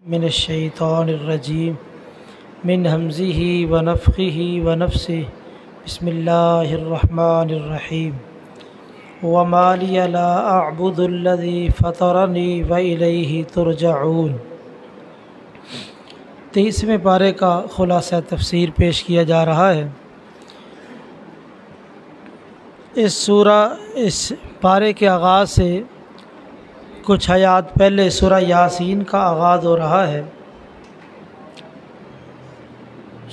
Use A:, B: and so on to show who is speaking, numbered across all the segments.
A: मिनश्शैतानिर्रजीम मिन हमज़िही व नफ़्ख़िही व नफ़्सिही बिस्मिल्लाहिर्रहमानिर्रहीम व मा लिया ला अअबुदुल्लज़ी फ़तरनी व इलैहि तुरजऊन। 23वें पारे का खुलासा तफ़सीर पेश किया जा रहा है। इस पारे के आगाज़ से कुछ आयात पहले सूरा यासीन का आगाज़ हो रहा है।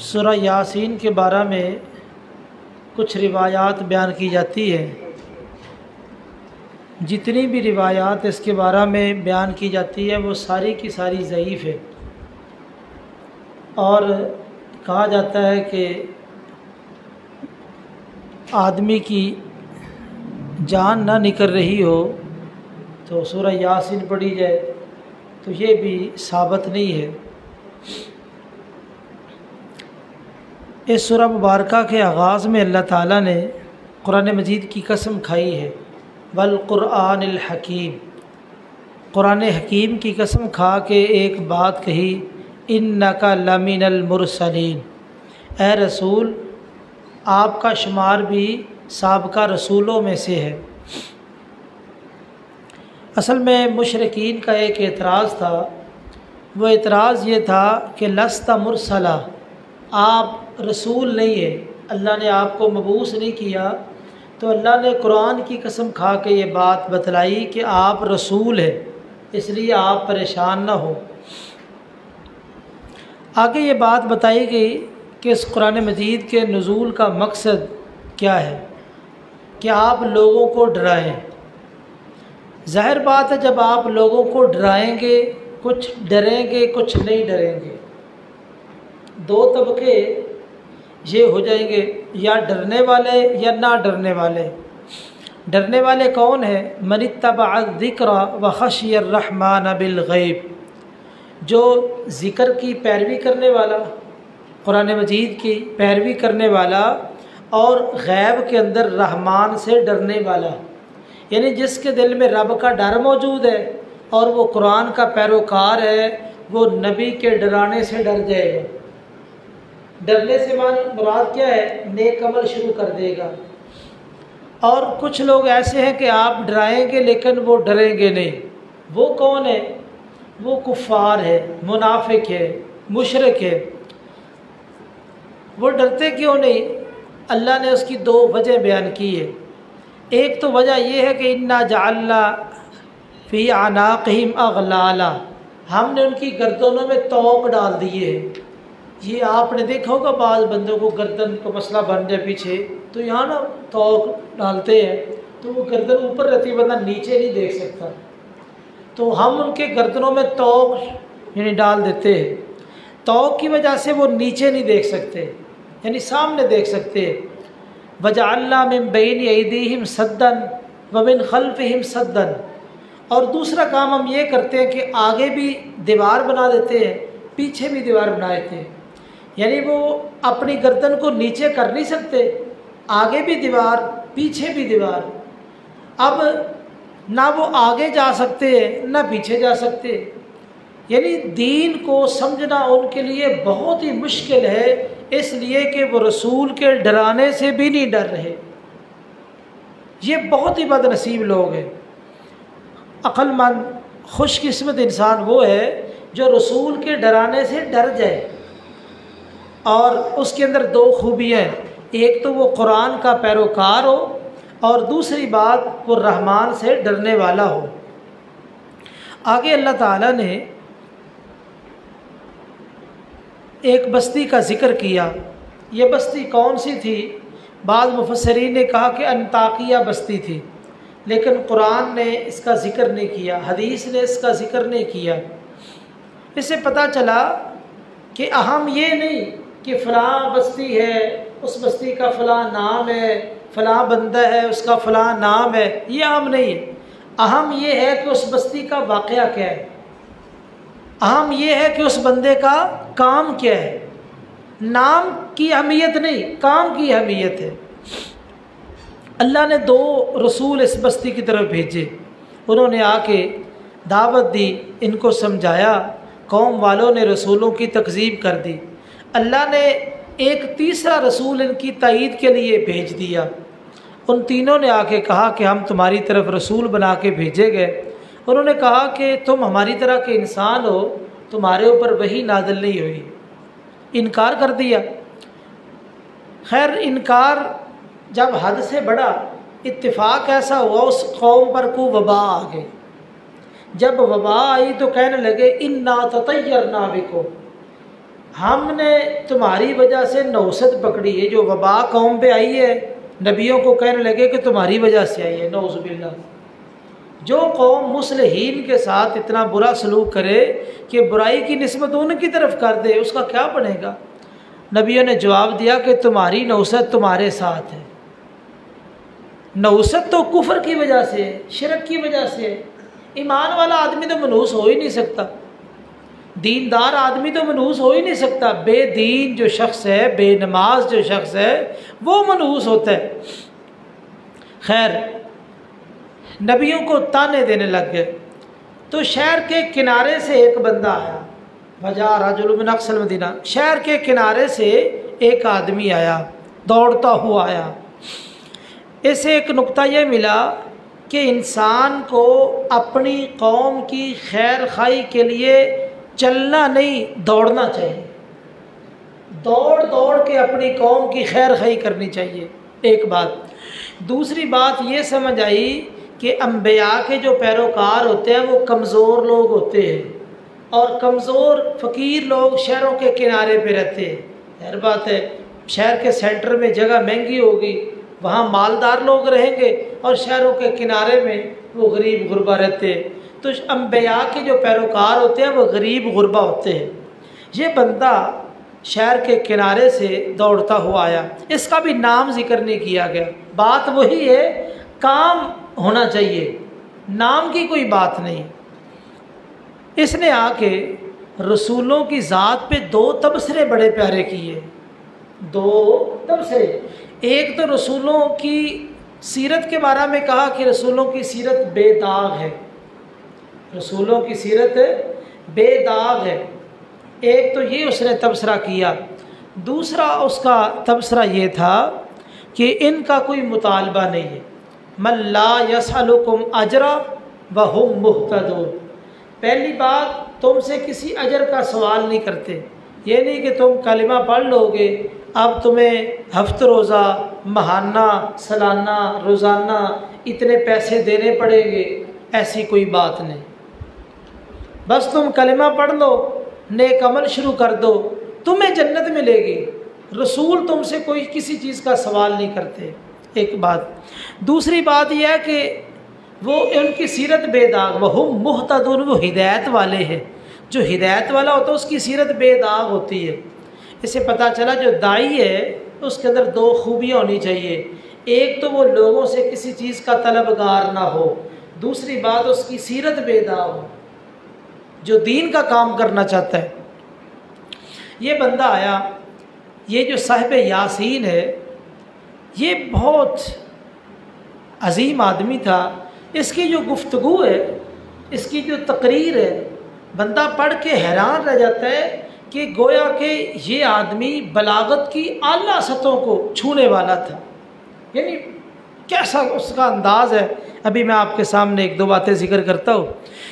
A: सूरा यासीन के बारे में कुछ रिवायात बयान की जाती है। जितनी भी रिवायात इसके बारे में बयान की जाती है वो सारी की सारी ज़ईफ़ है और कहा जाता है कि आदमी की जान ना निकल रही हो तो सूरा यासीन पढ़ी जाए तो ये भी साबित नहीं है। इस सूरा मुबारका के आगाज़ में अल्लाह ताला ने कुरान मजीद की कसम खाई है, वल कुरानिल हकीम, कुरान हकीम की कसम खा के एक बात कही, इन्नका लमिनल मुरसलीन, ए रसूल आपका शुमार भी साबका रसूलों में से है। असल में मुशरिकीन का एक एतराज़ था, वो एतराज़ ये था कि लस्ता मुरसला, आप रसूल नहीं है, अल्लाह ने आपको मबूस नहीं किया। तो अल्लाह ने कुरान की कसम खा के ये बात बतलाई कि आप रसूल हैं, इसलिए आप परेशान ना हो। आगे ये बात बताई गई कि इस कुरान मजीद के नुज़ूल का मकसद क्या है, कि आप लोगों को डराएं। ज़ाहिर बात है जब आप लोगों को डराएंगे, कुछ डरेंगे कुछ नहीं डरेंगे, दो तबके ये हो जाएंगे, या डरने वाले या ना डरने वाले। डरने वाले कौन है? मनित्तबअ ज़िक्र व खशियर रहमान बिल गैब, जो ज़िक्र की पैरवी करने वाला, कुरान मजीद की पैरवी करने वाला और गैब के अंदर रहमान से डरने वाला, यानी जिसके दिल में रब का डर मौजूद है और वो कुरान का पैरोकार है, वो नबी के डराने से डर जाएगा। डरने से मुराद क्या है? नेक अमल शुरू कर देगा। और कुछ लोग ऐसे हैं कि आप डराएंगे लेकिन वो डरेंगे नहीं। वो कौन है? वो कुफ़ार है, मुनाफिक है, मुशरिक है। वो डरते क्यों नहीं? अल्लाह ने उसकी दो वजह बयान की है। एक तो वजह यह है कि इन्ना जअलना फ़ी अनाक़िहिम अग़लाला, हमने उनकी गर्दनों में तोक डाल दिए हैं। ये आपने देखा होगा बाज़ बंदों को गर्दन को मसला बन जाए पीछे, तो यहाँ ना तोक डालते हैं तो वो गर्दन ऊपर रहती है, बंदा नीचे नहीं देख सकता। तो हम उनके गर्दनों में तोक यानी डाल देते हैं। तोक की वजह से वो नीचे नहीं देख सकते, यानी सामने देख सकते। वजअलना मिन बैनि अयदीहिम सद्दन व मिन खल्फिहिम सद्दन, और दूसरा काम हम ये करते हैं कि आगे भी दीवार बना देते हैं, पीछे भी दीवार बना देते हैं। यानी वो अपनी गर्दन को नीचे कर नहीं सकते, आगे भी दीवार पीछे भी दीवार। अब ना वो आगे जा सकते हैं ना पीछे जा सकते, यानी दीन को समझना उनके लिए बहुत ही मुश्किल है, इसलिए कि वो रसूल के डराने से भी नहीं डर रहे। ये बहुत ही बदनसीब लोग हैं। अक्लमंद खुशकिस्मत इंसान वो है जो रसूल के डराने से डर जाए। और उसके अंदर दो खूबियाँ हैं, एक तो वो कुरान का पैरोकार हो और दूसरी बात वो रहमान से डरने वाला हो। आगे अल्लाह ताला ने एक बस्ती का ज़िक्र किया। ये बस्ती कौन सी थी? बाज़ मुफस्सिरीन ने कहा कि अंताकिया बस्ती थी, लेकिन कुरान ने इसका ज़िक्र नहीं किया, हदीस ने इसका ज़िक्र नहीं किया। इससे पता चला कि अहम ये नहीं कि फ़लाँ बस्ती है, उस बस्ती का फ़लाँ नाम है, फ़लाँ बंदा है उसका फ़लाँ नाम है, ये अहम नहीं है। अहम ये है कि उस बस्ती का वाक़या क्या है, अहम ये है कि उस बंदे का काम क्या है। नाम की अहमियत नहीं, काम की अहमियत है। अल्लाह ने दो रसूल इस बस्ती की तरफ भेजे, उन्होंने आके दावत दी, इनको समझाया कौम वालों ने रसूलों की तकज़ीब कर दी। अल्लाह ने एक तीसरा रसूल इनकी तायीद के लिए भेज दिया। उन तीनों ने आके कहा कि हम तुम्हारी तरफ रसूल बना के भेजे गए। उन्होंने कहा कि तुम हमारी तरह के इंसान हो, तुम्हारे ऊपर वही नाज़िल नहीं हुई। इनकार कर दिया। खैर, इनकार जब हद से बढ़ा, इत्तिफाक ऐसा हुआ उस कौम पर को वबा आ गई। जब वबा आई तो कहने लगे इन्ना ततय्यरना बिकुम, हमने तुम्हारी वजह से नौसत पकड़ी है। जो वबा कौम पे आई है, नबियों को कहने लगे कि तुम्हारी वजह से आई है। नौज़ुबिल्लाह। जो कौम मुस्लिहीन के साथ इतना बुरा सलूक करे कि बुराई की निस्बत उनकी तरफ कर दे, उसका क्या बनेगा? नबियों ने जवाब दिया कि तुम्हारी नौसत तुम्हारे साथ है। नौसत तो कुफ्र की वजह से है, शिरक की वजह से है। ईमान वाला आदमी तो मनूस हो ही नहीं सकता, दीनदार आदमी तो मनूस हो ही नहीं सकता। बेदीन जो शख्स है, बेनमाज जो शख्स है, वो मनूस होता है। खैर, नबियों को ताने देने लग गए। तो शहर के किनारे से एक बंदा आया, वजा रजुल मिन अक़सल मदीना। शहर के किनारे से एक आदमी आया, दौड़ता हुआ आया। इसे एक नुक्ता यह मिला कि इंसान को अपनी कौम की खैर खाई के लिए चलना नहीं, दौड़ना चाहिए। दौड़ दौड़ के अपनी कौम की खैर खाई करनी चाहिए, एक बात। दूसरी बात ये समझ आई कि अम्बिया के जो पैरोकार होते हैं वो कमज़ोर लोग होते हैं, और कमज़ोर फ़कीर लोग शहरों के किनारे पे रहते हैं। हर बात है, शहर के सेंटर में जगह महंगी होगी, वहाँ मालदार लोग रहेंगे, और शहरों के किनारे में वो गरीब गुरबा रहते हैं। तो अम्बिया के जो पैरोकार होते हैं वो गरीब गुरबा होते हैं। ये बंदा शहर के किनारे से दौड़ता हुआ आया। इसका भी नाम जिक्र नहीं किया गया। बात वही है, काम होना चाहिए, नाम की कोई बात नहीं। इसने आके रसूलों की ज़ात पे दो तबसरे बड़े प्यारे किए। दो तबसरे, एक तो रसूलों की सीरत के बारे में कहा कि रसूलों की सीरत बेदाग है, रसूलों की सीरत बेदाग है। एक तो ये उसने तबसरा किया। दूसरा उसका तबसरा ये था कि इनका कोई मुतालबा नहीं है। मल्ला यसअलुकुम अजरा व हुम मुहतदून। पहली बात, तुमसे किसी अजर का सवाल नहीं करते। ये नहीं कि तुम कलिमा पढ़ लोगे, अब तुम्हें हफ्त रोज़ा, महाना, सालाना, रोज़ाना इतने पैसे देने पड़ेंगे, ऐसी कोई बात नहीं। बस तुम कलिमा पढ़ लो, नेक अमल शुरू कर दो, तुम्हें जन्नत मिलेगी। रसूल तुमसे कोई किसी चीज़ का सवाल नहीं करते, एक बात। दूसरी बात यह है कि वो उनकी सीरत बेदाग, वह मुहतदून, वो हिदायत वाले हैं। जो हिदायत वाला होता है उसकी सीरत बेदाग होती है। इससे पता चला जो दाई है उसके अंदर दो खूबियाँ होनी चाहिए। एक तो वो लोगों से किसी चीज़ का तलबगार ना हो, दूसरी बात उसकी सीरत बेदाग हो, जो दीन का काम करना चाहता है। ये बंदा आया, ये जो साहिब यासीन है, ये बहुत अजीम आदमी था। इसकी जो गुफ्तगू है, इसकी जो तकरीर है, बंदा पढ़ के हैरान रह जाता है कि गोया कि ये आदमी बलागत की आला सतहों को छूने वाला था। यानी कैसा उसका अंदाज़ है। अभी मैं आपके सामने एक दो बातें जिक्र करता हूँ।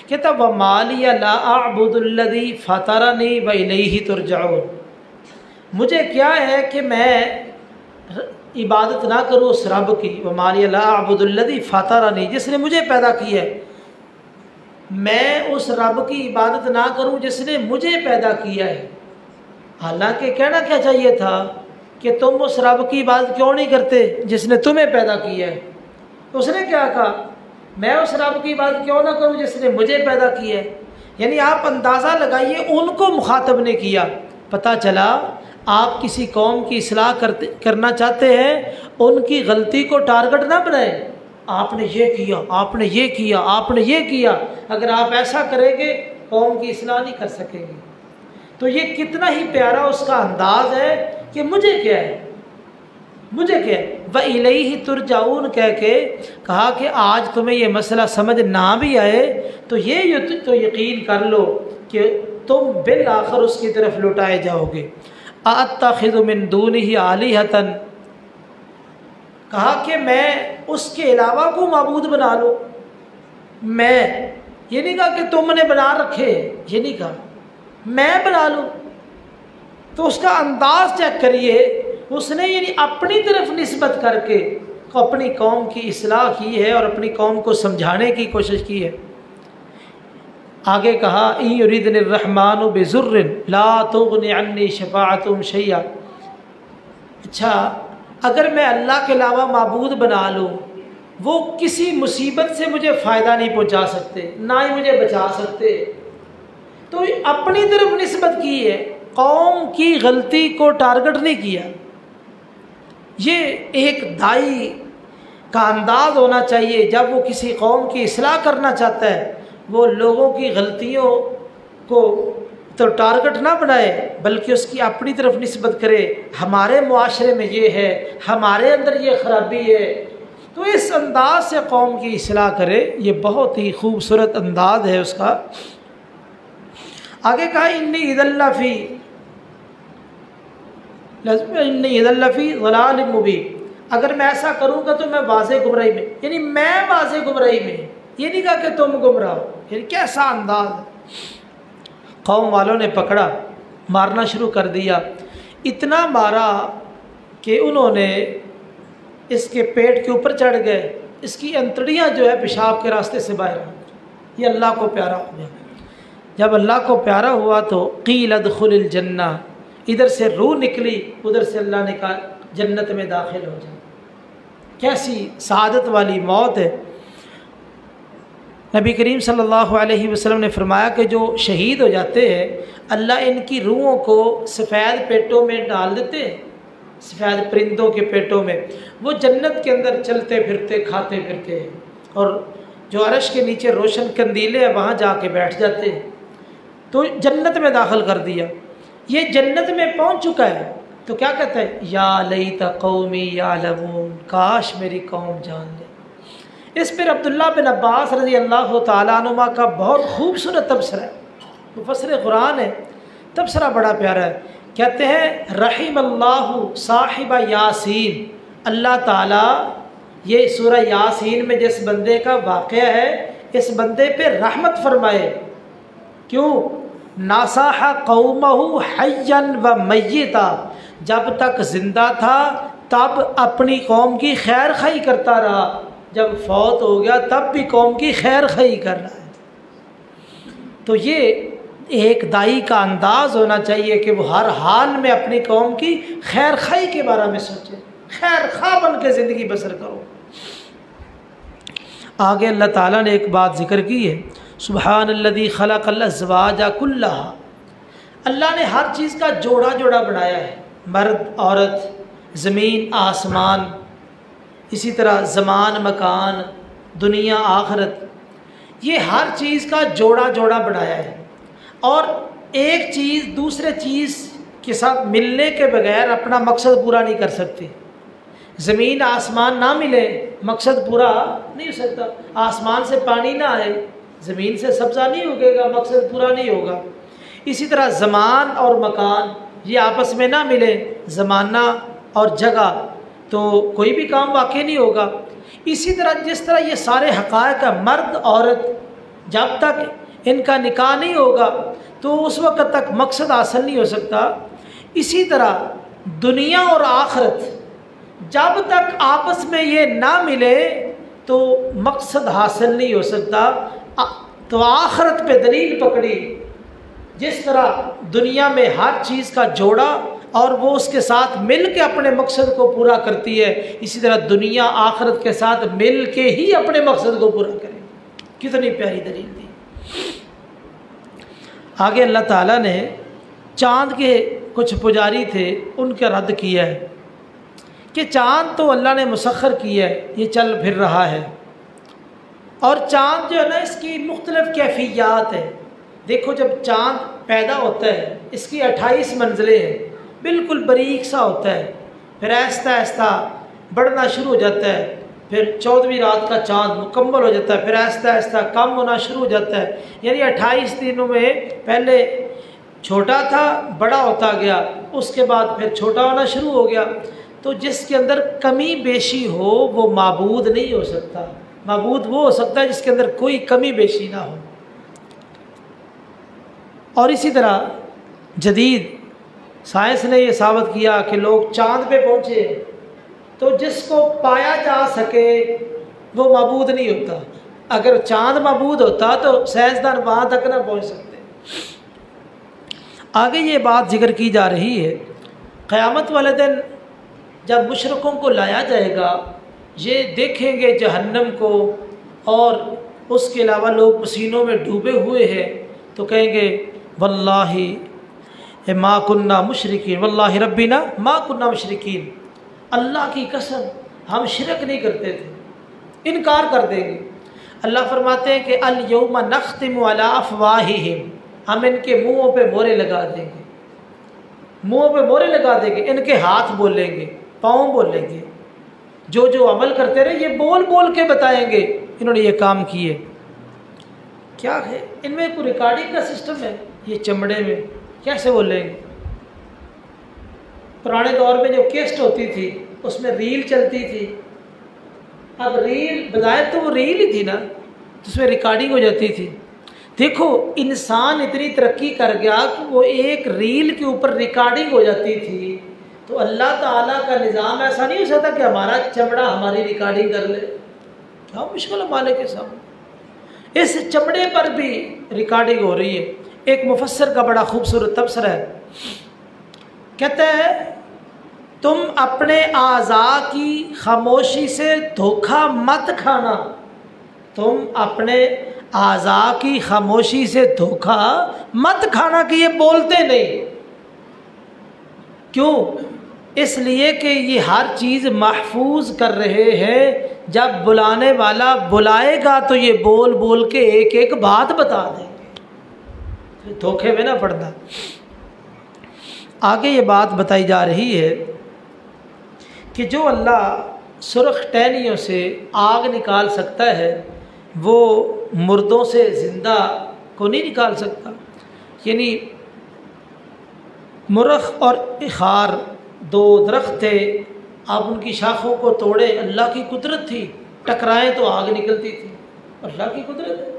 A: कहता व मालिया ला अअबुदुल्लज़ी फ़तरनी व इलैहि तुरजऊन। मुझे क्या है कि मैं इबादत ना करूँ उस रब की। व मालिया ला अअबुदुल्लज़ी फ़तरनी, जिसने मुझे पैदा किया है, मैं उस रब की इबादत ना करूं जिसने मुझे पैदा किया है। हालांकि कहना क्या चाहिए था कि तुम उस रब की इबादत क्यों नहीं करते जिसने तुम्हें पैदा किया है। उसने क्या कहा, मैं उस रब की इबादत क्यों ना करूं जिसने मुझे पैदा किया है। यानी आप अंदाज़ा लगाइए, उनको मुखातब ने किया। पता चला आप किसी कौम की इस्लाह करना चाहते हैं, उनकी गलती को टारगेट ना बनाएं। आपने ये किया, आपने ये किया, आपने ये किया। अगर आप ऐसा करेंगे कौम की इस्लाह नहीं कर सकेंगे। तो ये कितना ही प्यारा उसका अंदाज़ है कि मुझे क्या है, मुझे क्या है। व इलैहि तुरजाऊन कह के कहा कि आज तुम्हें ये मसला समझ ना भी आए तो ये तो यकीन कर लो कि तुम बिल आखिर उसकी तरफ लौटाए जाओगे। अत्तखिज़ु मिन दूनिही आलिहतन, कहा कि मैं उसके अलावा को माबूद बना लूँ। मैं, ये नहीं कहा कि तुमने बना रखे, ये नहीं कहा, मैं बना लूँ। तो उसका अंदाज चेक करिए, उसने यानी अपनी तरफ निस्बत करके अपनी कौम की इस्लाह की है और अपनी कौम को समझाने की कोशिश की है। आगे कहा इन युरिदनिर्रहमानु बिज़ुर्रिन ला तुग़नि अन्नी शफ़ाअतुहुम शैया। अच्छा, अगर मैं अल्लाह के अलावा माबूद बना लूँ, वो किसी मुसीबत से मुझे फ़ायदा नहीं पहुँचा सकते, ना ही मुझे बचा सकते। तो अपनी तरफ निस्बत की है, कौम की गलती को टारगेट नहीं किया। ये एक दाई का अंदाज़ होना चाहिए जब वो किसी कौम की इस्लाह करना चाहता है, वो लोगों की गलतियों को तो टारगेट ना बनाए, बल्कि उसकी अपनी तरफ निस्बत करे। हमारे मुआशरे में ये है, हमारे अंदर ये ख़राबी है, तो इस अंदाज से कौम की इस्लाह करे। ये बहुत ही खूबसूरत अंदाज है उसका। आगे कहा इन्नी इदल्लफ़ी ज़लालिम मुबीन, अगर मैं ऐसा करूँगा तो मैं वाज़े गुमराही में, यानी मैं वाज़े गुमराही में, ये नहीं कहा कि तुम गुमराह हो। यानी कैसा अंदाज है। कौम वालों ने पकड़ा, मारना शुरू कर दिया। इतना मारा कि उन्होंने इसके पेट के ऊपर चढ़ गए, इसकी अंतड़ियाँ जो है पेशाब के रास्ते से बाहर आ गई। ये अल्लाह को प्यारा हो गया। जब अल्लाह को प्यारा हुआ तो क़ील अदखुलिल जन्ना, इधर से रूह निकली, उधर से अल्लाह ने कहा जन्नत में दाखिल हो जाए। कैसी सआदत वाली मौत है। नबी करीम सल्लल्लाहु अलैहि वसल्लम ने फरमाया कि जो शहीद हो जाते हैं, अल्लाह इनकी रूहों को सफ़ेद पेटों में डाल देते हैं, सफ़ेद परिंदों के पेटों में। वो जन्नत के अंदर चलते फिरते खाते फिरते हैं, और जो अर्श के नीचे रोशन कंदीले हैं वहाँ जाके बैठ जाते हैं। तो जन्नत में दाखिल कर दिया। ये जन्नत में पहुँच चुका है तो क्या कहता है, या लैता कौमी यालमून, काश मेरी कौम जान ले। इस पर अब्दुल्लाह बिन अब्बास रज़ी अल्लाह तआला अन्हुमा का बहुत खूबसूरत तबसरा है, मुफस्सिर कुरान है, तबसरा बड़ा प्यारा है। कहते हैं रहिमल्लाहु साहिबा यासीन, अल्लाह ताला ये सूरह यासीन में जिस बंदे का वाक़या है, इस बंदे पे रहमत फरमाए। क्यों? नासाहा कौमहु हय्यन व मय्यिता, जब तक ज़िंदा था तब अपनी कौम की खैर खाई करता रहा, जब फौत हो गया तब भी कौम की खैर खाई कर रहा है। तो ये एक दाई का अंदाज़ होना चाहिए कि वो हर हाल में अपनी कौम की खैर खाई के बारे में सोचे, खैर खा बन के ज़िंदगी बसर करो। आगे अल्लाह ताला ने एक बात ज़िक्र की है, सुब्हानल्लज़ी खलक़ल अज़वाजा कुल्लहा, अल्लाह ने हर चीज़ का जोड़ा जोड़ा बनाया है, मर्द औरत, ज़मीन आसमान, इसी तरह ज़मान मकान, दुनिया आखिरत, ये हर चीज़ का जोड़ा जोड़ा बनाया है। और एक चीज़ दूसरे चीज़ के साथ मिलने के बगैर अपना मकसद पूरा नहीं कर सकती। ज़मीन आसमान ना मिले, मकसद पूरा नहीं हो सकता। आसमान से पानी ना आए, ज़मीन से सब्ज़ा नहीं उगेगा, मकसद पूरा नहीं होगा। इसी तरह ज़मान और मकान ये आपस में ना मिले, ज़माना और जगह, तो कोई भी काम वाकई नहीं होगा। इसी तरह जिस तरह ये सारे हक़ाइक़ का मर्द औरत, जब तक इनका निकाह नहीं होगा तो उस वक्त तक मकसद हासिल नहीं हो सकता। इसी तरह दुनिया और आखिरत, जब तक आपस में ये ना मिले तो मकसद हासिल नहीं हो सकता। तो आखिरत पे दलील पकड़ी, जिस तरह दुनिया में हर चीज़ का जोड़ा और वो उसके साथ मिल के अपने मकसद को पूरा करती है, इसी तरह दुनिया आखिरत के साथ मिल के ही अपने मकसद को पूरा करे। कितनी प्यारी दलील दी। आगे अल्लाह ताला ने चाँद के कुछ पुजारी थे, उनका रद्द किया है कि चाँद तो अल्लाह ने मुसख्खर किया है, ये चल फिर रहा है, और चाँद जो है ना इसकी मुख्तलिफ़ कैफियत है। देखो जब चाँद पैदा होता है इसकी 28 मंजिलें हैं, बिल्कुल बारीक सा होता है, फिर आहिस्ता आहिस्ता बढ़ना शुरू हो जाता है, फिर 14वीं रात का चाँद मुकम्मल हो जाता है, फिर आहिस्ता आहिस्ता कम होना शुरू हो जाता है। यानी 28 दिनों में पहले छोटा था, बड़ा होता गया, उसके बाद फिर छोटा होना शुरू हो गया। तो जिसके अंदर कमी बेशी हो वो माबूद नहीं हो सकता। माबूद वो हो सकता है जिसके अंदर कोई कमी बेशी ना हो। और इसी तरह जदीद साइंस ने ये साबित किया कि लोग चांद पे पहुँचे, तो जिसको पाया जा सके वो माबूद नहीं होता। अगर चांद माबूद होता तो साइंसदान वहाँ तक ना पहुँच सकते। आगे ये बात जिक्र की जा रही है, क़यामत वाले दिन जब मुशरिकों को लाया जाएगा, ये देखेंगे जहन्नम को और उसके अलावा लोग पसीनों में डूबे हुए हैं, तो कहेंगे वल्लाही मा कुन्ना मुशरिकीन, वल्लाही रब्बिना मा कुन्ना मुशरिकीन, अल्लाह की कसम हम शिरक नहीं करते थे। इनकार कर देंगे। अल्लाह फरमाते हैं कि अल यौमा नख्तिमु अला अफ़वाहिहिम, हम इनके मुँहों पे मोहरे लगा देंगे, मुँहों पे मोहरे लगा देंगे, इनके हाथ बोलेंगे, पाँव बोलेंगे, जो जो अमल करते रहे ये बोल बोल के बताएंगे इन्होंने ये काम किए। क्या है इनमें कोई रिकॉर्डिंग का सिस्टम है? ये चमड़े में कैसे बोलेंगे? पुराने दौर में जो केस्ट होती थी उसमें रील चलती थी। अब रील बजाय तो वो रील ही थी ना, जिसमें रिकॉर्डिंग हो जाती थी। देखो इंसान इतनी तरक्की कर गया कि वो एक रील के ऊपर रिकॉर्डिंग हो जाती थी। तो अल्लाह ताला का निज़ाम ऐसा नहीं हो सकता कि हमारा चमड़ा हमारी रिकॉर्डिंग कर ले। क्या मुश्किल है मालिक के सामने। इस चमड़े पर भी रिकॉर्डिंग हो रही है। एक मुफस्सर का बड़ा खूबसूरत तबसरा है, कहता है तुम अपने आज़ा की खामोशी से धोखा मत खाना, तुम अपने आज़ा की खामोशी से धोखा मत खाना कि ये बोलते नहीं। क्यों? इसलिए कि ये हर चीज़ महफूज कर रहे हैं। जब बुलाने वाला बुलाएगा तो ये बोल बोल के एक एक बात बता देंगे, धोखे में ना पड़ना। आगे ये बात बताई जा रही है कि जो अल्लाह सुर्ख टहनियों से आग निकाल सकता है वो मुर्दों से ज़िंदा को नहीं निकाल सकता। यानी मुरख और इखार दो दरख्त थे, आप उनकी शाखों को तोड़े, अल्लाह की कुदरत थी, टकराएं तो आग निकलती थी, अल्लाह की कुदरत है।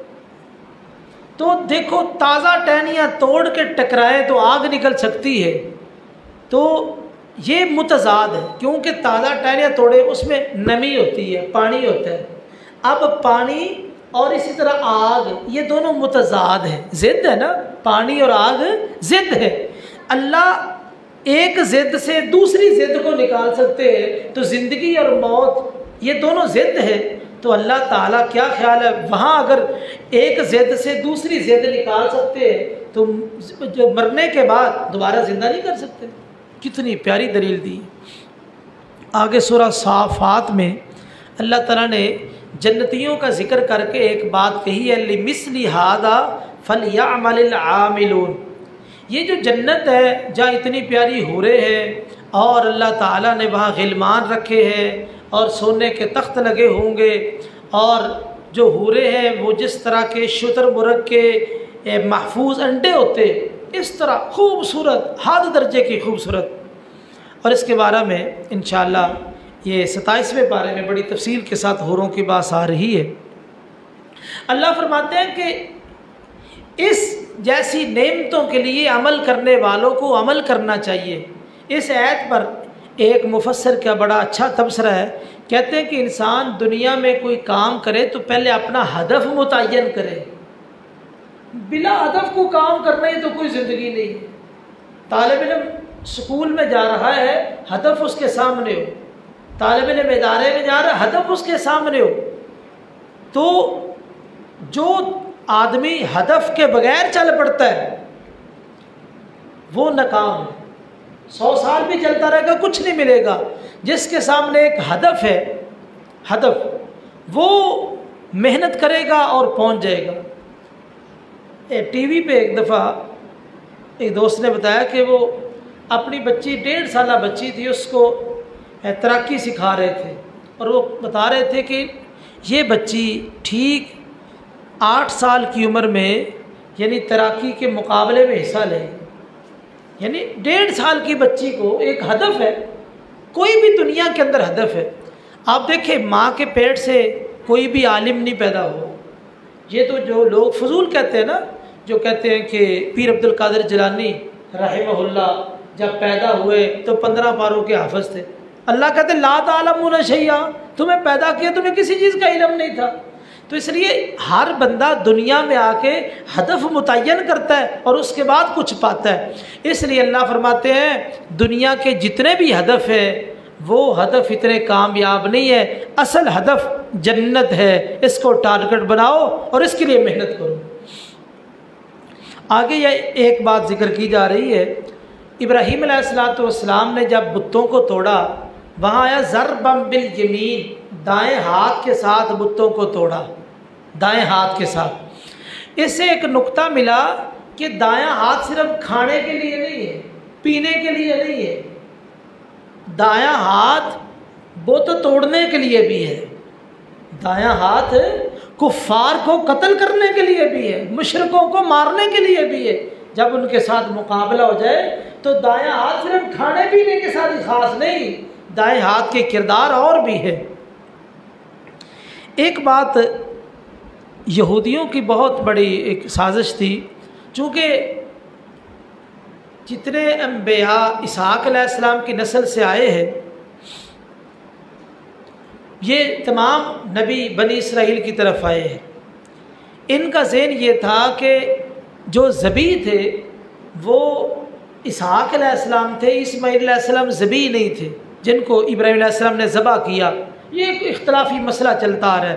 A: तो देखो ताज़ा टहनियाँ तोड़ के टकराएं तो आग निकल सकती है। तो ये मुतज़ाद है, क्योंकि ताज़ा टहनियाँ तोड़े उसमें नमी होती है, पानी होता है। अब पानी और इसी तरह आग, ये दोनों मुतज़ाद है, ज़िद है ना, पानी और आग ज़िद है। अल्लाह एक ज़िद से दूसरी ज़िद को निकाल सकते हैं, तो ज़िंदगी और मौत ये दोनों ज़िद है। तो अल्लाह ताला क्या ख्याल है, वहाँ अगर एक ज़िद से दूसरी ज़िद निकाल सकते हैं तो जो मरने के बाद दोबारा ज़िंदा नहीं कर सकते। कितनी प्यारी दलील दी। आगे सूरह साफ़ात में अल्लाह ताला ने जन्नतियों का जिक्र करके एक बात कही है, लिमिस्ली हादा फलयअमलिल आमिलून। ये जो जन्नत है जहाँ इतनी प्यारी हूरें हैं और अल्लाह ताला ने वहाँ गिलमान रखे हैं और सोने के तख्त लगे होंगे, और जो हूरें हैं वो जिस तरह के शुतर मुर्ग के महफूज अंडे होते, इस तरह खूबसूरत, हद दर्जे की खूबसूरत। और इसके बारे में इंशाअल्लाह ये 27वें पारे में बड़ी तफसील के साथ हूरों की बात आ रही है। अल्लाह फरमाते हैं कि इस जैसी नेमतों के लिए अमल करने वालों को अमल करना चाहिए। इस आयत पर एक मुफस्सर का बड़ा अच्छा तबसरा है, कहते हैं कि इंसान दुनिया में कोई काम करे तो पहले अपना हदफ मुतय्यन करे। बिला हदफ को काम करना ही तो कोई ज़िंदगी नहीं है। तालिब इल्म स्कूल में जा रहा है, हदफ उसके सामने हो, तालिब इल्म इदारे में जा रहा है, हदफ उसके सामने हो। तो जो आदमी हदफ के बगैर चल पड़ता है वो नाकाम है। 100 साल भी चलता रहेगा कुछ नहीं मिलेगा। जिसके सामने एक हदफ है, हदफ, वो मेहनत करेगा और पहुंच जाएगा। टीवी पे एक दफ़ा एक दोस्त ने बताया कि वो अपनी बच्ची 1.5 साल बच्ची थी, उसको तैराकी सिखा रहे थे और वो बता रहे थे कि ये बच्ची ठीक 8 साल की उम्र में यानी तैराकी के मुकाबले में हिस्सा लेगी। यानी 1.5 साल की बच्ची को एक हदफ है, कोई भी दुनिया के अंदर हदफ है। आप देखें माँ के पेट से कोई भी आलिम नहीं पैदा हो। ये तो जो लोग फजूल कहते हैं ना, जो कहते हैं कि पीर अब्दुल कादिर जिलानी रहमहुल्लाह जब पैदा हुए तो 15 पारों के हाफिज थे। अल्लाह कहते ला तालमून शैया, तुम्हें पैदा किया तुम्हें किसी चीज़ का इल्म नहीं था। तो इसलिए हर बंदा दुनिया में आके हदफ मुतय्यन करता है और उसके बाद कुछ पाता है। इसलिए अल्लाह फरमाते हैं दुनिया के जितने भी हदफ है वो हदफ इतने कामयाब नहीं है, असल हदफ जन्नत है, इसको टारगेट बनाओ और इसके लिए मेहनत करो। आगे यह एक बात जिक्र की जा रही है, इब्राहीम अलैहिस्सलाम ने जब बुतों को तोड़ा, वहाँ आया ज़रबम बिल यमीन, दाएं हाथ के साथ बुतों को तोड़ा, दाएं हाथ के साथ। इससे एक नुक्ता मिला कि दायां हाथ सिर्फ खाने के लिए नहीं है, पीने के लिए नहीं है, दायां हाथ बुत तोड़ने के लिए भी है, दायां हाथ कुफ्फार को कत्ल करने के लिए भी है, मुशरिकों को मारने के लिए भी है। जब उनके साथ मुकाबला हो जाए तो दायां हाथ सिर्फ खाने पीने के साथ ही खास नहीं, दाएं हाथ के किरदार और भी है। एक बात यहूदियों की बहुत बड़ी एक साजिश थी, चूँकि जितने अंबिया इसहाक अलैहिस्सलाम की नस्ल से आए हैं ये तमाम नबी बनी इसराइल की तरफ आए हैं। इनका ज़हन ये था कि जो ज़बी थे वो इसहाक अलैहिस्सलाम थे, इस्माईल अलैहिस्सलाम ज़बी नहीं थे जिनको इब्राहीम अलैहिस्सलाम ने ज़बह किया। ये एक इख्तलाफी मसला चलता आ रहा है।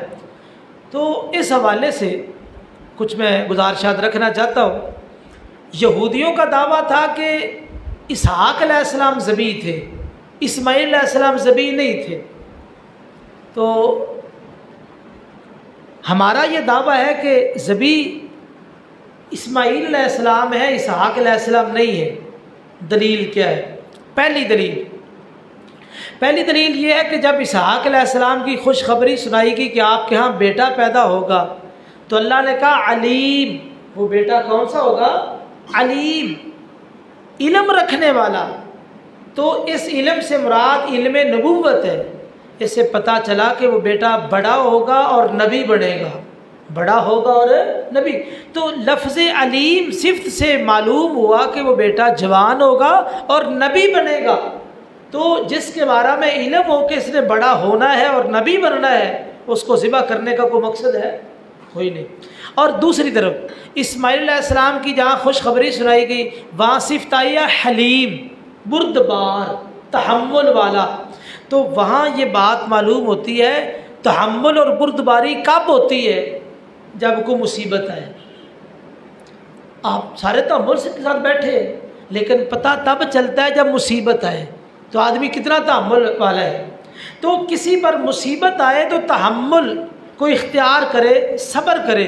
A: तो इस हवाले से कुछ मैं गुजारिशात रखना चाहता हूँ। यहूदियों का दावा था कि इसहाक अलैहिस्सलाम ज़बी थे, इस्माईल अलैहिस्सलाम ज़बी नहीं थे। तो हमारा ये दावा है कि ज़बी इस्माईल अलैहिस्सलाम है, इसहाक अलैहिस्सलाम नहीं है। दलील क्या है? पहली दलील ये है कि जब इसहाक अलैहिस्सलाम की खुशखबरी सुनाई गई कि आपके यहाँ बेटा पैदा होगा, तो अल्लाह ने कहा अलीम, वो बेटा कौन सा होगा? अलीम, इल्म रखने वाला। तो इस इल्म से मुराद इल्म नबुव्वत है। इससे पता चला कि वो बेटा बड़ा होगा और नबी बनेगा, बड़ा होगा और नबी। तो लफ्ज़ अलीम सिफ्त से मालूम हुआ कि वो बेटा जवान होगा और नबी बनेगा। तो जिसके बारे में इल्म हो कि इसने बड़ा होना है और नबी बनना है, उसको ज़िबा करने का कोई मकसद है? कोई नहीं। और दूसरी तरफ इस्माईल अलैहिस्सलाम की जहाँ खुशखबरी सुनाई गई वहाँ सिफ्त आई है हलीम, बुर्दबार, तहम्मुल वाला। तो वहाँ ये बात मालूम होती है तहम्मुल और बुर्दबारी कब होती है? जब कोई मुसीबत आए। आप सारे तहम्मुल के साथ बैठे, लेकिन पता तब चलता है जब मुसीबत आए तो आदमी कितना तहम्मुल वाला है। तो किसी पर मुसीबत आए तो तहम्मुल को इख्तियार करे, सब्र करे।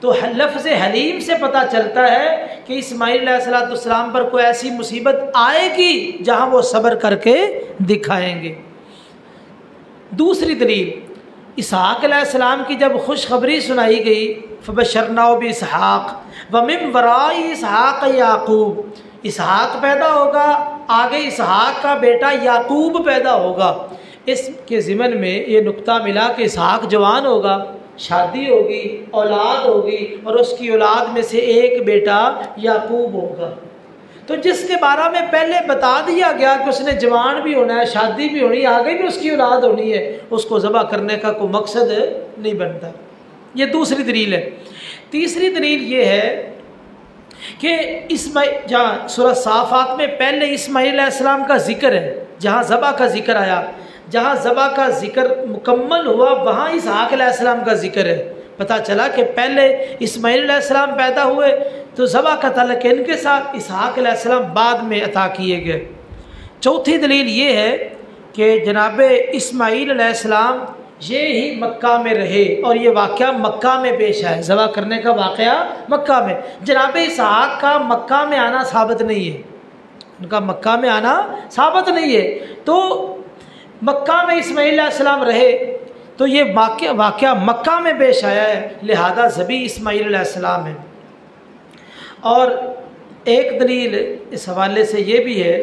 A: तो लफ्ज़ हलीम से पता चलता है कि इस्माईल अलैहिस्सलाम पर कोई ऐसी मुसीबत आएगी जहाँ वो सब्र करके दिखाएंगे। दूसरी दलील, इसहाक अलैहिस्सलाम की जब खुशखबरी सुनाई गई फबशरनाहु बिइस्हाक व मिन वराई इसहाक याकूब, इसहाक पैदा होगा, आगे इसहाक का बेटा याकूब पैदा होगा। इसके ज़िमन में ये नुक्ता मिला कि इसहाक जवान होगा, शादी होगी, औलाद होगी और उसकी औलाद में से एक बेटा याकूब होगा। तो जिसके बारे में पहले बता दिया गया कि उसने जवान भी होना है, शादी भी होनी है, आगे भी उसकी औलाद होनी है, उसको ज़बह करने का कोई मकसद नहीं बनता। ये दूसरी दलील है। तीसरी दलील ये है कि इस्माईल, जहाँ सूरह साफ़ात में पहले इस्माईल अलैहिस्सलाम का जिक्र है, जहाँ ज़बह का जिक्र आया, जहाँ ज़बह का जिक्र मुकम्मल हुआ वहाँ इसहाक अलैहिस्सलाम का जिक्र है। पता चला कि पहले इस्माईल अलैहिस्सलाम पैदा हुए तो ज़बह का तल्लुक़ इनके साथ, इसहाक अलैहिस्सलाम बाद में अता किए गए। चौथी दलील ये है कि जनाब इस्माईल अलैहिस्सलाम ये ही मक्का में रहे और ये वाक़या मक्का में पेश आया, ज़बह करने का वाक़या मक्का में। जनाब इसहाक का मक्का में आना साबित नहीं है, उनका मक्का में आना साबित नहीं है। तो मक्का में इस्माईल अलैहिस्सलाम रहे तो ये वाक़या मक्का में पेश आया है, लिहाजा ज़बी इस्माईल अलैहिस्सलाम है। और एक दलील इस हवाले से ये भी है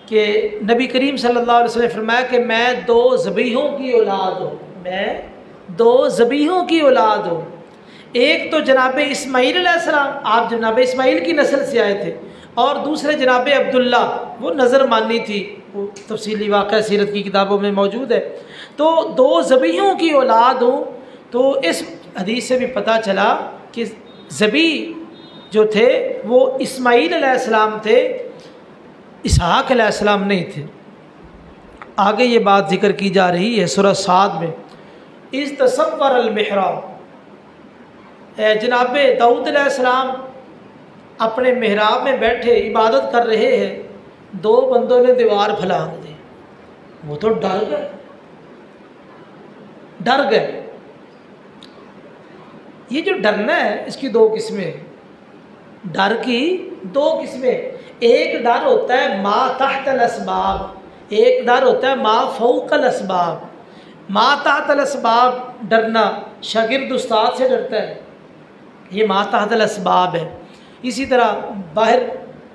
A: कि नबी करीम सल्लल्लाहु अलैहि वसल्लम ने फरमाया कि मैं दो ज़बीहों की औलाद हूँ, मैं दो ज़बीहों की औलाद हूँ। एक तो जनाब इस्माईल अलैहिस्सलाम, आप जनाब इस्माईल की नस्ल से आए थे, और दूसरे जनाब अब्दुल्ला, वो नज़र मानी थी, वो तफसीली वाक़या सीरत की किताबों में मौजूद है। तो दो ज़बीहों की औलाद हूँ। तो इस हदीस से भी पता चला कि ज़बी जो थे वो इस्माईल अलैहिस्सलाम थे, इसहाक़ अलैहिस्सलाम नहीं थे। आगे ये बात जिक्र की जा रही है सूरह साद में, इस तसव्वर अल मिहराब, जनाब दाऊद अलैहिस्सलाम अपने मिहराब में बैठे इबादत कर रहे हैं, दो बंदों ने दीवार फलांग दी। वो तो डर गए, डर गए। ये जो डरना है इसकी दो किस्में हैं, डर की दो किस्में। एक डर होता है मा तहतल असबाब, एक डर होता है मा फौकल असबाब। मा तहतल असबाब डरना, शागिर्द उस्ताद से डरता है, ये मा तहतल असबाब है। इसी तरह बाहर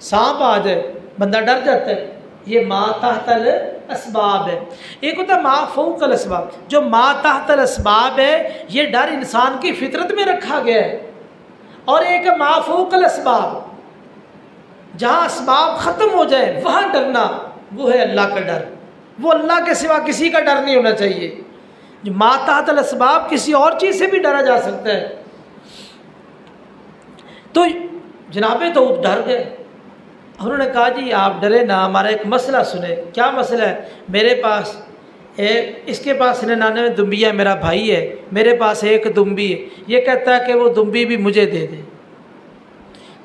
A: सांप आ जाए बंदा डर जाता है, ये मा तहतल असबाब है। एक होता है मा फौकल असबाब, जो मा तहतल असबाब है ये डर इंसान की फितरत में रखा गया है। और एक है मा फौकल असबाब, जहाँ असबाब ख़त्म हो जाए वहाँ डरना, वो है अल्लाह का डर। वो अल्लाह के सिवा किसी का डर नहीं होना चाहिए। जो मा तहतल असबाब, किसी और चीज़ से भी डरा जा सकता है। तो जनाबे तो डर गए, उन्होंने कहा जी आप डरे ना, हमारा एक मसला सुने। क्या मसला है? मेरे पास इसके पास 99 दुम्बियाँ, मेरा भाई है, मेरे पास एक दुम्बी है, ये कहता है कि वो दुम्बी भी मुझे दे दे।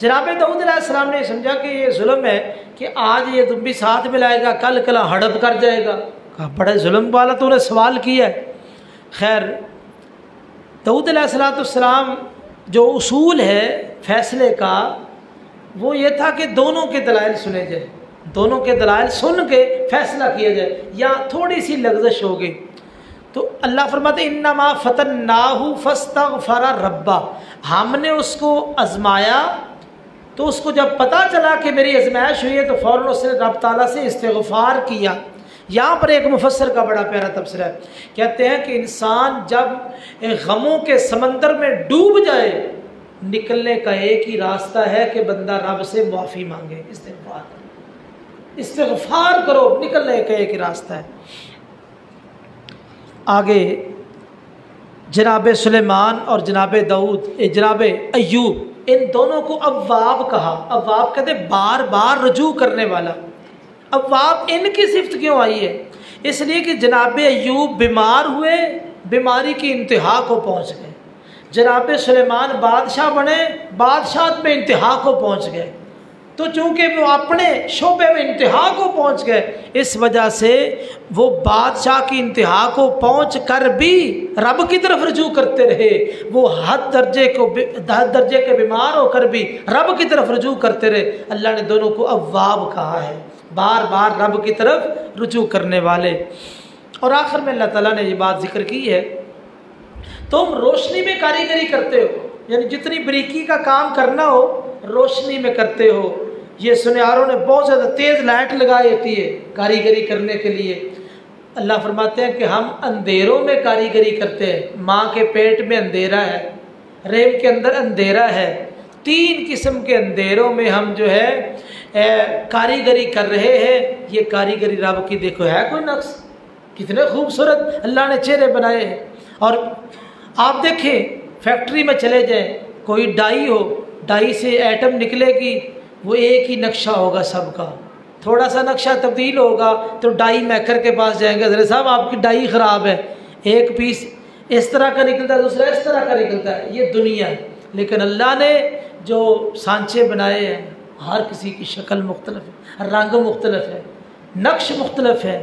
A: जनाब दाऊद अलैहिस्सलाम ने समझा कि ये जुल्म है कि आज ये दुम्बी साथ में लाएगा, कल कला हड़प कर जाएगा। कहा बड़े जुल्म वाला तूने सवाल किया है। खैर, दाऊद अलैहिस्सलाम जो उसूल है फैसले का, वो ये था कि दोनों के दलाइल सुने जाए, दोनों के दलाइल सुन के फैसला किया जाए। या थोड़ी सी लग़ज़श हो गई तो अल्लाह फरमाते इन्नमा फतन्नाहु फस्तग़फ़रा रब्बा, हमने उसको आज़माया तो उसको जब पता चला कि मेरी आज़माइश हुई है तो फ़ौरन उसने रब ताला से इस्तिग़फ़ार किया। यहाँ पर एक मुफस्सिर का बड़ा प्यारा तबसरा है, कहते हैं कि इंसान जब गमों के समंदर में डूब जाए, निकलने का एक ही रास्ता है कि बंदा रब से माफ़ी मांगे, इस्तिग़फ़ार करो, निकलने का एक ही रास्ता है। आगे जनाब सुलेमान और जनाब दाऊद, जनाब अय्यूब, इन दोनों को अव्वाब कहा। अव्वाब कहते बार बार रजू करने वाला। अव्वाब इनकी सिफ्त क्यों आई है? इसलिए कि जनाब अय्यूब बीमार हुए, बीमारी की इंतहा को पहुँच गए। जनाब सुलेमान बादशाह बने, बादशाह में इंतहा को पहुँच गए। तो चूँकि वो अपने शोबे में इंतहा को पहुँच गए, इस वजह से वो बादशाह की इंतहा को पहुँच कर भी रब की तरफ रजू करते रहे। वो हद दर्जे के बीमार होकर भी रब की तरफ रजू करते रहे। अल्लाह ने दोनों को अव्वाब कहा है, बार बार रब की तरफ रुजू करने वाले। और आखिर में अल्लाह ताला ने ये बात जिक्र की है, तुम रोशनी में कारीगरी करते हो, यानी जितनी बरीकी का काम करना हो रोशनी में करते हो। ये सुनियारों ने बहुत ज़्यादा तेज़ लाइट लगाई होती है कारीगरी करने के लिए। अल्लाह फरमाते हैं कि हम अंधेरों में कारीगरी करते हैं। माँ के पेट में अंधेरा है, रेम के अंदर अंधेरा है, 3 किस्म के अंधेरों में हम जो है कारीगरी कर रहे हैं। ये कारीगरी रब की देखो है कोई नक्श, कितने खूबसूरत अल्लाह ने चेहरे बनाए हैं। और आप देखें फैक्ट्री में चले जाएं, कोई डाई हो, डाई से एटम निकलेगी, वो एक ही नक्शा होगा सबका। थोड़ा सा नक्शा तब्दील होगा तो डाई मेकर के पास जाएंगे, ज़रा साहब आपकी डाई ख़राब है, एक पीस इस तरह का निकलता है, दूसरा इस तरह का निकलता है। ये दुनिया है। लेकिन अल्लाह ने जो सांचे बनाए हैं, हर किसी की शक्ल मुख्तलिफ है, रंग मुख्तलिफ है, नक्श मुख्तलिफ है।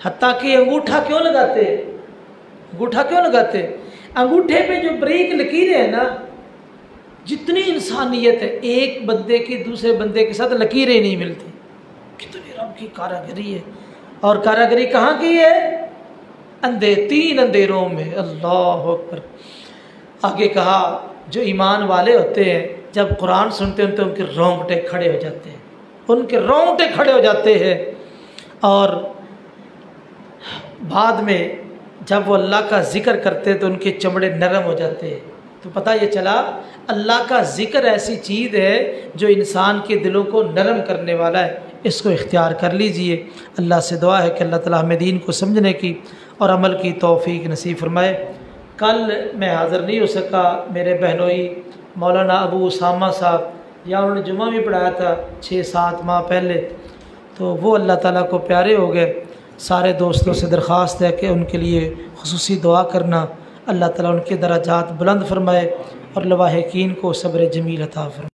A: हत्ता कि अंगूठा क्यों लगाते हैं? अंगूठा क्यों लगाते हैं? अंगूठे पे जो बारीक लकीरें हैं ना, जितनी इंसानियत है, एक बंदे की दूसरे बंदे के साथ लकीरें नहीं मिलती। कितनी रब की कारागरी है। और कारागरी कहाँ की है? 3 अंधेरों में। अल्लाह अकबर। आगे कहा जो ईमान वाले होते हैं जब कुरान सुनते हैं तो उनके रोंगटे खड़े हो जाते हैं, उनके रोंगटे खड़े हो जाते हैं। और बाद में जब वो अल्लाह का ज़िक्र करते हैं तो उनके चमड़े नरम हो जाते हैं। तो पता ये चला अल्लाह का ज़िक्र ऐसी चीज़ है जो इंसान के दिलों को नरम करने वाला है, इसको इख्तियार कर लीजिए। अल्लाह से दुआ है कि अल्लाह ताला हमें दीन को समझने की और अमल की तौफीक नसीब फरमाए। कल मैं हाज़िर नहीं हो सका, मेरे बहनोई मौलाना अबू उसामा साहब, या उन्होंने जुमा भी पढ़ाया था 6-7 माह पहले, तो वो अल्लाह ताला को प्यारे हो गए। सारे दोस्तों से दरख्वास्त है कि उनके लिए खुसूसी दुआ करना, अल्लाह ताला उनके दराजात बुलंद फरमाए और लवाहिकीन को सब्र जमील अता फरमाए।